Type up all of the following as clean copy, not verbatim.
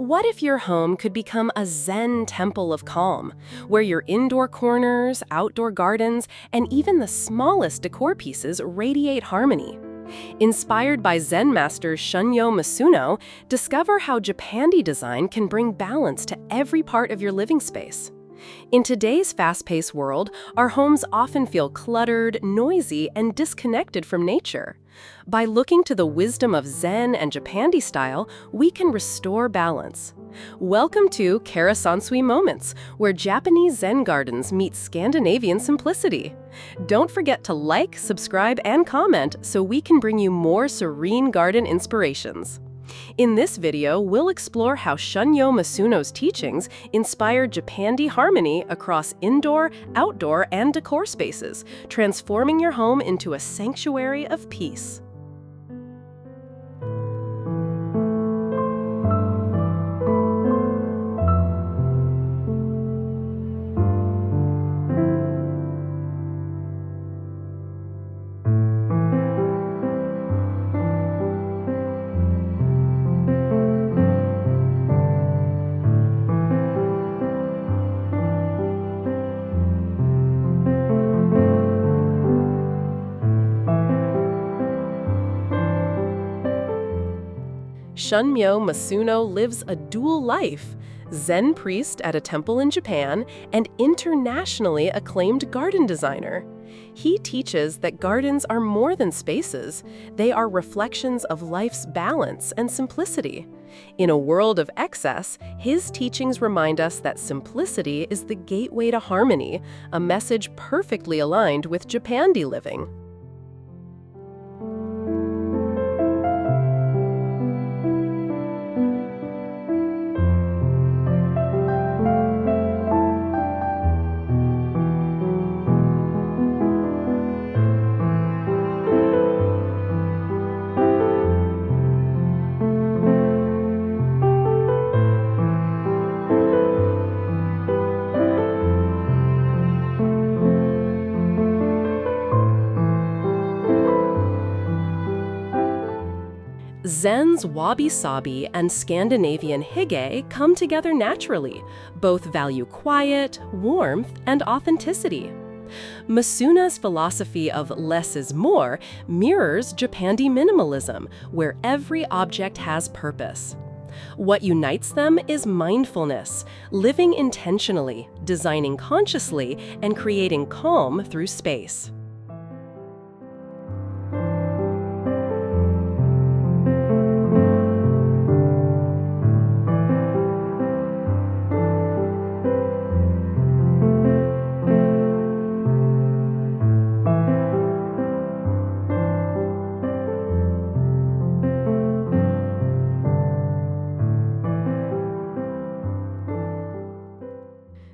What if your home could become a Zen temple of calm, where your indoor corners, outdoor gardens, and even the smallest decor pieces radiate harmony? Inspired by Zen master Shunmyo Masuno, discover how Japandi design can bring balance to every part of your living space. In today's fast-paced world, our homes often feel cluttered, noisy, and disconnected from nature. By looking to the wisdom of Zen and Japandi style, we can restore balance. Welcome to Karasansui Moments, where Japanese Zen gardens meet Scandinavian simplicity. Don't forget to like, subscribe, and comment so we can bring you more serene garden inspirations. In this video, we'll explore how Shunmyo Masuno's teachings inspired Japandi harmony across indoor, outdoor, and decor spaces, transforming your home into a sanctuary of peace. Shunmyo Masuno lives a dual life, Zen priest at a temple in Japan and internationally acclaimed garden designer. He teaches that gardens are more than spaces, they are reflections of life's balance and simplicity. In a world of excess, his teachings remind us that simplicity is the gateway to harmony, a message perfectly aligned with Japandi living. Zen's wabi-sabi and Scandinavian hygge come together naturally. Both value quiet, warmth, and authenticity. Masuna's philosophy of less is more mirrors Japandi minimalism, where every object has purpose. What unites them is mindfulness, living intentionally, designing consciously, and creating calm through space.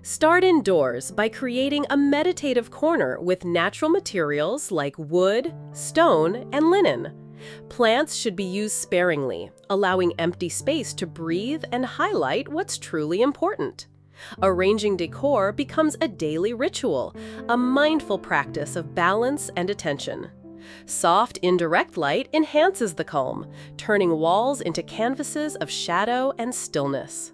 Start indoors by creating a meditative corner with natural materials like wood, stone, and linen. Plants should be used sparingly, allowing empty space to breathe and highlight what's truly important. Arranging decor becomes a daily ritual, a mindful practice of balance and attention. Soft, indirect light enhances the calm, turning walls into canvases of shadow and stillness.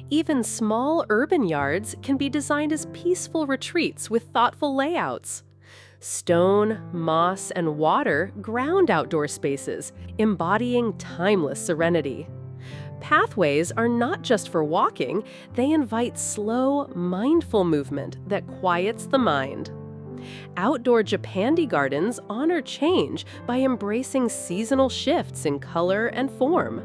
Even small urban yards can be designed as peaceful retreats with thoughtful layouts. Stone, moss, and water ground outdoor spaces, embodying timeless serenity. Pathways are not just for walking, they invite slow, mindful movement that quiets the mind. Outdoor Japandi gardens honor change by embracing seasonal shifts in color and form.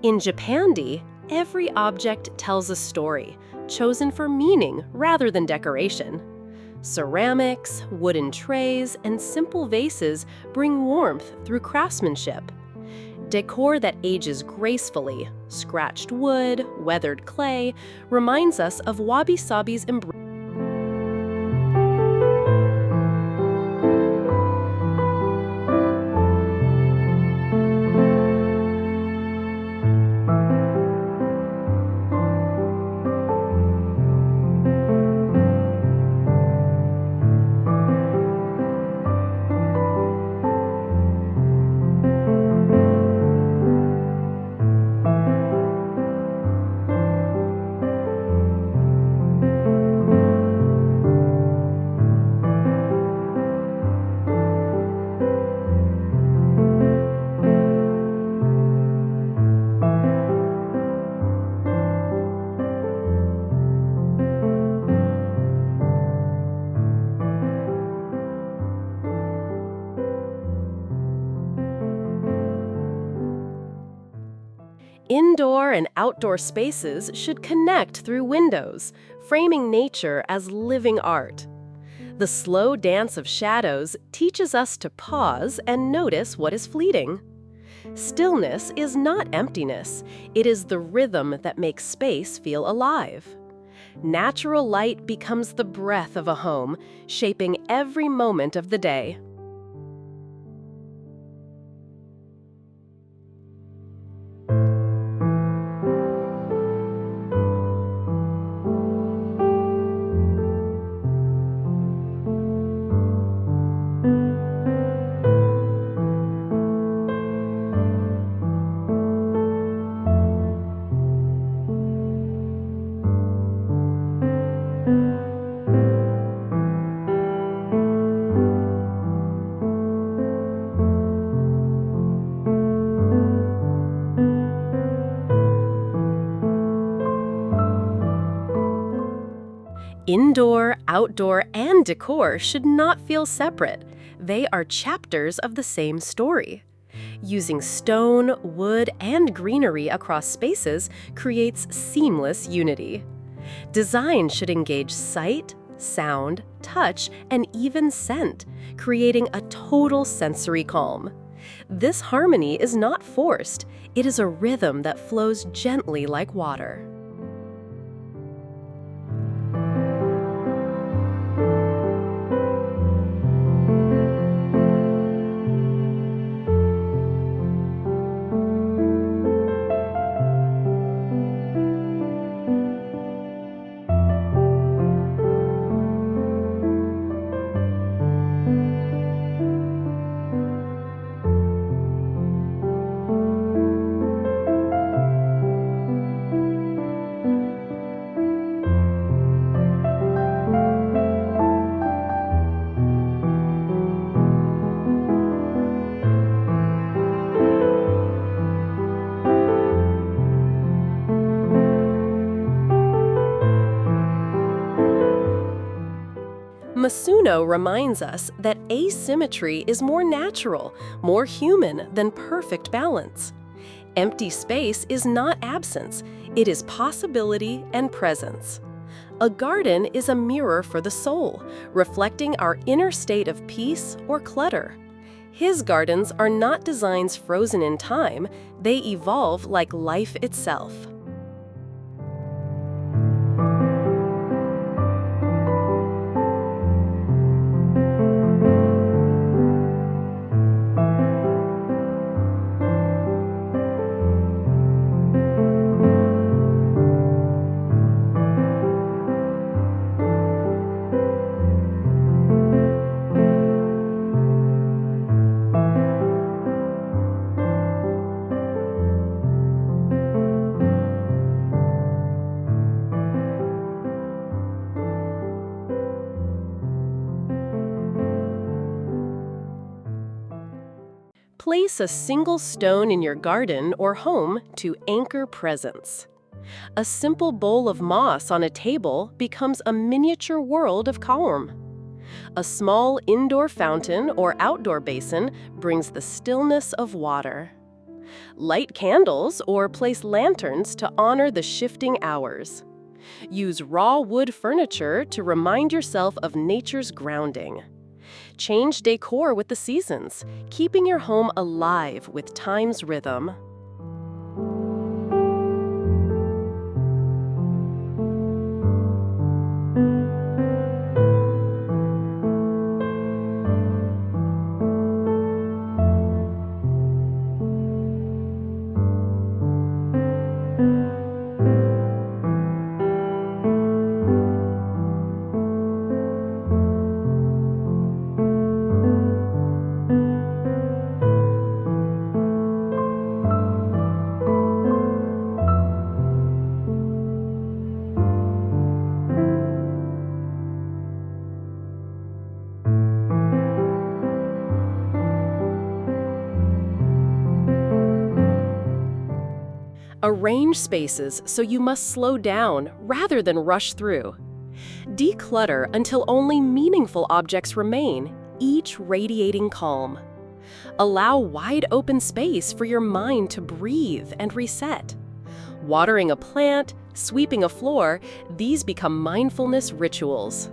In Japandi, every object tells a story, chosen for meaning rather than decoration. Ceramics, wooden trays, and simple vases bring warmth through craftsmanship. Decor that ages gracefully, scratched wood, weathered clay, reminds us of wabi-sabi's embrace. Indoor and outdoor spaces should connect through windows, framing nature as living art. The slow dance of shadows teaches us to pause and notice what is fleeting. Stillness is not emptiness, it is the rhythm that makes space feel alive. Natural light becomes the breath of a home, shaping every moment of the day. Indoor, outdoor, and decor should not feel separate. They are chapters of the same story. Using stone, wood, and greenery across spaces creates seamless unity. Design should engage sight, sound, touch, and even scent, creating a total sensory calm. This harmony is not forced. It is a rhythm that flows gently like water. Masuno reminds us that asymmetry is more natural, more human than perfect balance. Empty space is not absence, it is possibility and presence. A garden is a mirror for the soul, reflecting our inner state of peace or clutter. His gardens are not designs frozen in time, they evolve like life itself. Place a single stone in your garden or home to anchor presence. A simple bowl of moss on a table becomes a miniature world of calm. A small indoor fountain or outdoor basin brings the stillness of water. Light candles or place lanterns to honor the shifting hours. Use raw wood furniture to remind yourself of nature's grounding. Change decor with the seasons, keeping your home alive with time's rhythm. Arrange spaces so you must slow down rather than rush through. Declutter until only meaningful objects remain, each radiating calm. Allow wide open space for your mind to breathe and reset. Watering a plant, sweeping a floor, these become mindfulness rituals.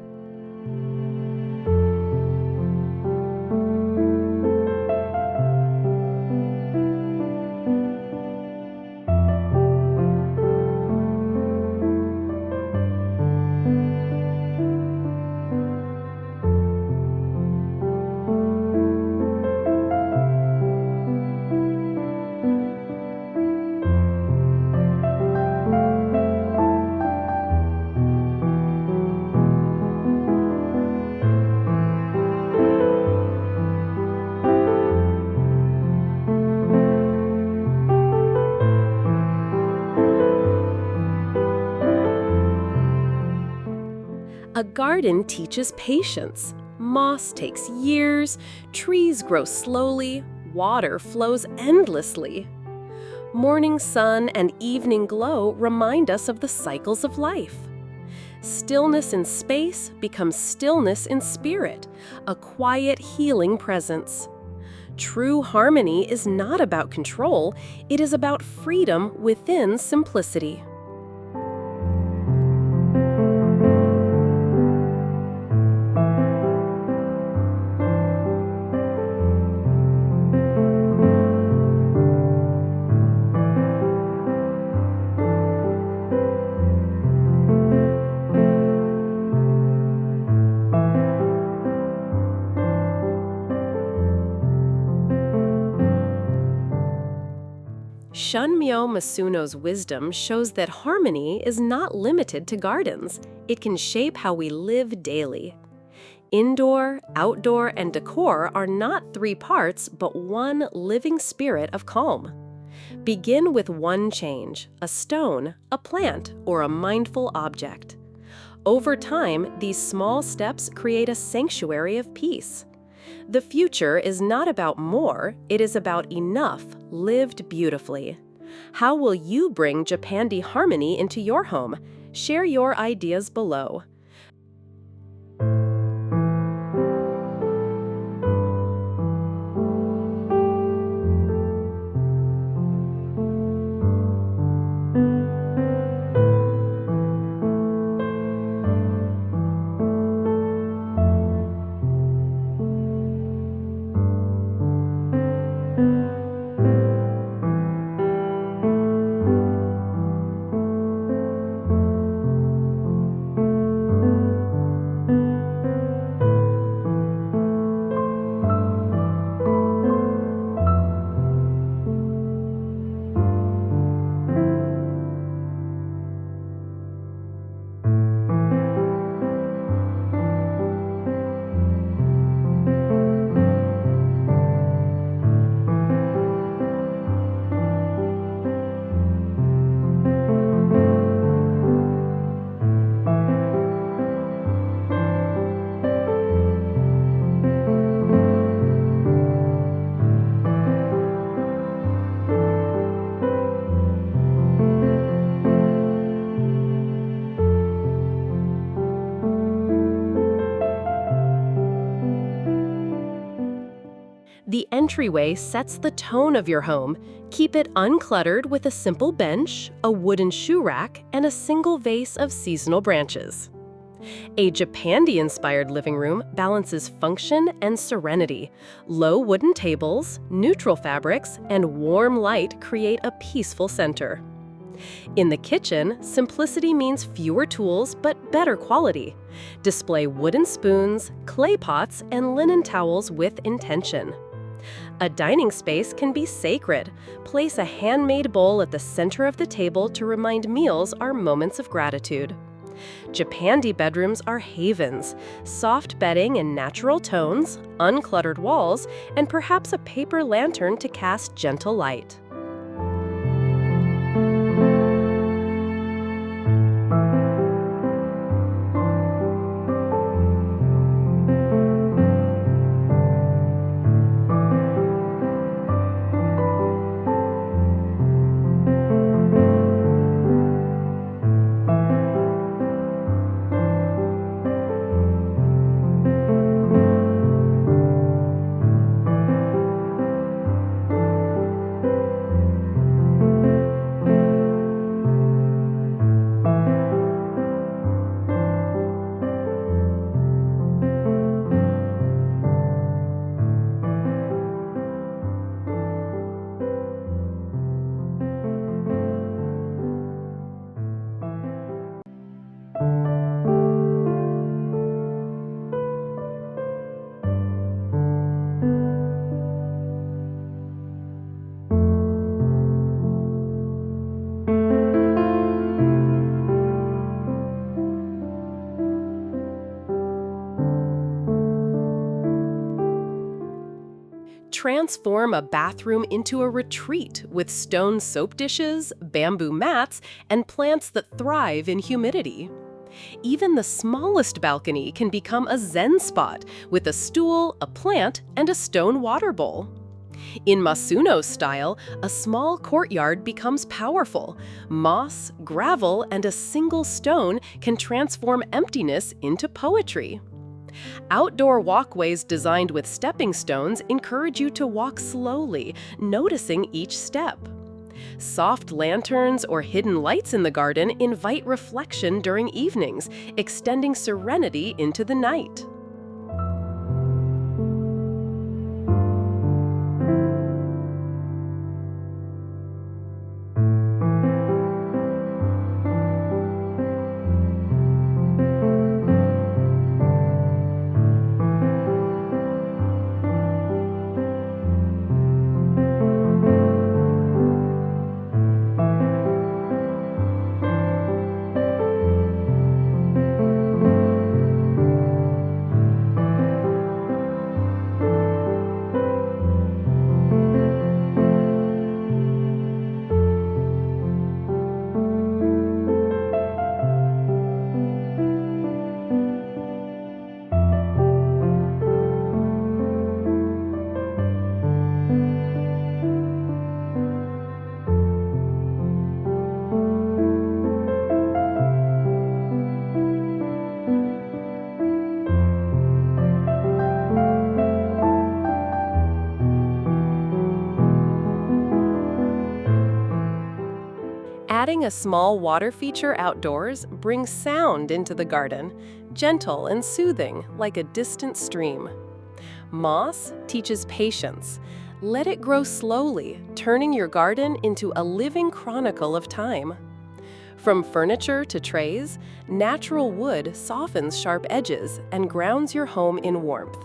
A garden teaches patience. Moss takes years, trees grow slowly, water flows endlessly. Morning sun and evening glow remind us of the cycles of life. Stillness in space becomes stillness in spirit, a quiet, healing presence. True harmony is not about control, it is about freedom within simplicity. Shunmyo Masuno's wisdom shows that harmony is not limited to gardens. It can shape how we live daily. Indoor, outdoor, and decor are not three parts, but one living spirit of calm. Begin with one change, a stone, a plant, or a mindful object. Over time, these small steps create a sanctuary of peace. The future is not about more, it is about enough, lived beautifully. How will you bring Japandi harmony into your home? Share your ideas below. The entryway sets the tone of your home. Keep it uncluttered with a simple bench, a wooden shoe rack, and a single vase of seasonal branches. A Japandi-inspired living room balances function and serenity. Low wooden tables, neutral fabrics, and warm light create a peaceful center. In the kitchen, simplicity means fewer tools but better quality. Display wooden spoons, clay pots, and linen towels with intention. A dining space can be sacred. Place a handmade bowl at the center of the table to remind meals are moments of gratitude. Japandi bedrooms are havens, soft bedding and natural tones, uncluttered walls, and perhaps a paper lantern to cast gentle light. Transform a bathroom into a retreat with stone soap dishes, bamboo mats, and plants that thrive in humidity. Even the smallest balcony can become a zen spot with a stool, a plant, and a stone water bowl. In Masuno's style, a small courtyard becomes powerful. Moss, gravel, and a single stone can transform emptiness into poetry. Outdoor walkways designed with stepping stones encourage you to walk slowly, noticing each step. Soft lanterns or hidden lights in the garden invite reflection during evenings, extending serenity into the night. Adding a small water feature outdoors brings sound into the garden, gentle and soothing like a distant stream. Moss teaches patience. Let it grow slowly, turning your garden into a living chronicle of time. From furniture to trays, natural wood softens sharp edges and grounds your home in warmth.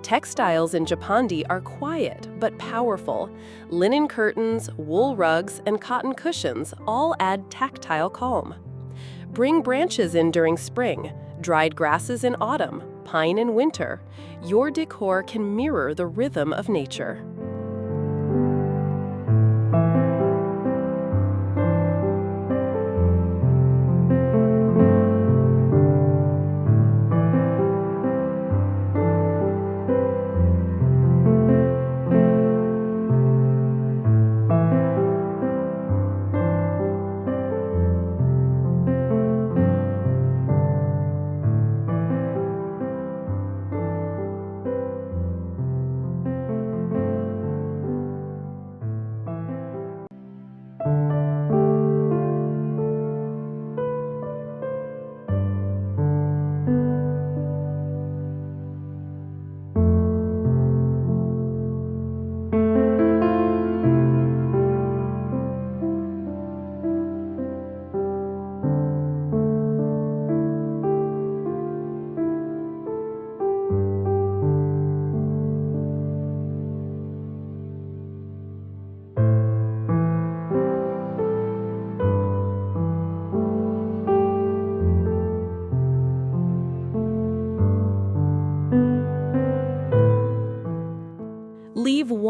Textiles in Japandi are quiet but powerful. Linen curtains, wool rugs, and cotton cushions all add tactile calm. Bring branches in during spring, dried grasses in autumn, pine in winter. Your decor can mirror the rhythm of nature.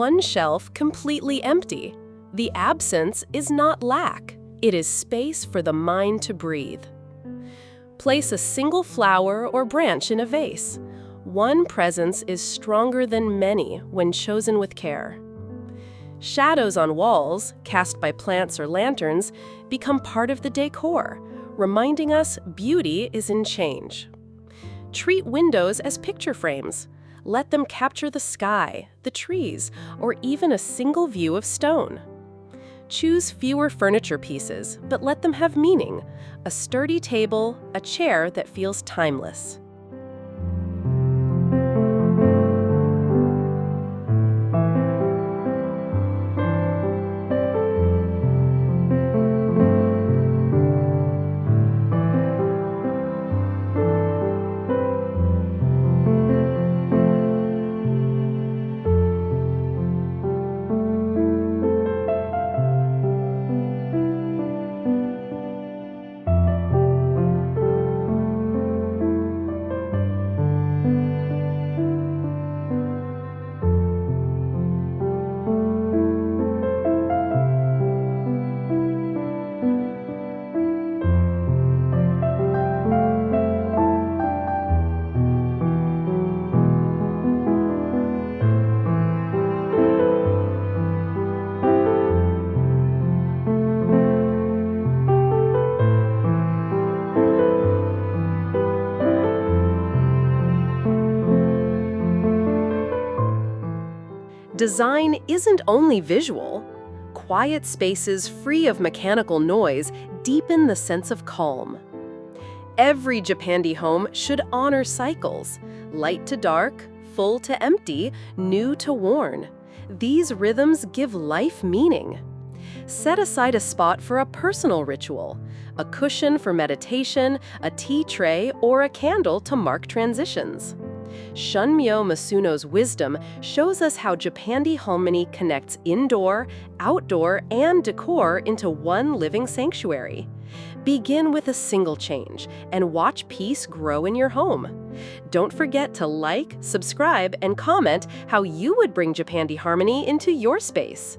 one shelf completely empty. The absence is not lack. It is space for the mind to breathe. Place a single flower or branch in a vase. One presence is stronger than many when chosen with care. Shadows on walls, cast by plants or lanterns, become part of the decor, reminding us beauty is in change. Treat windows as picture frames. Let them capture the sky, the trees, or even a single view of stone. Choose fewer furniture pieces, but let them have meaning. A sturdy table, a chair that feels timeless. Design isn't only visual. Quiet spaces free of mechanical noise deepen the sense of calm. Every Japandi home should honor cycles: light to dark, full to empty, new to worn. These rhythms give life meaning. Set aside a spot for a personal ritual, a cushion for meditation, a tea tray, or a candle to mark transitions. Shunmyo Masuno's wisdom shows us how Japandi harmony connects indoor, outdoor, and decor into one living sanctuary. Begin with a single change and watch peace grow in your home. Don't forget to like, subscribe, and comment how you would bring Japandi harmony into your space.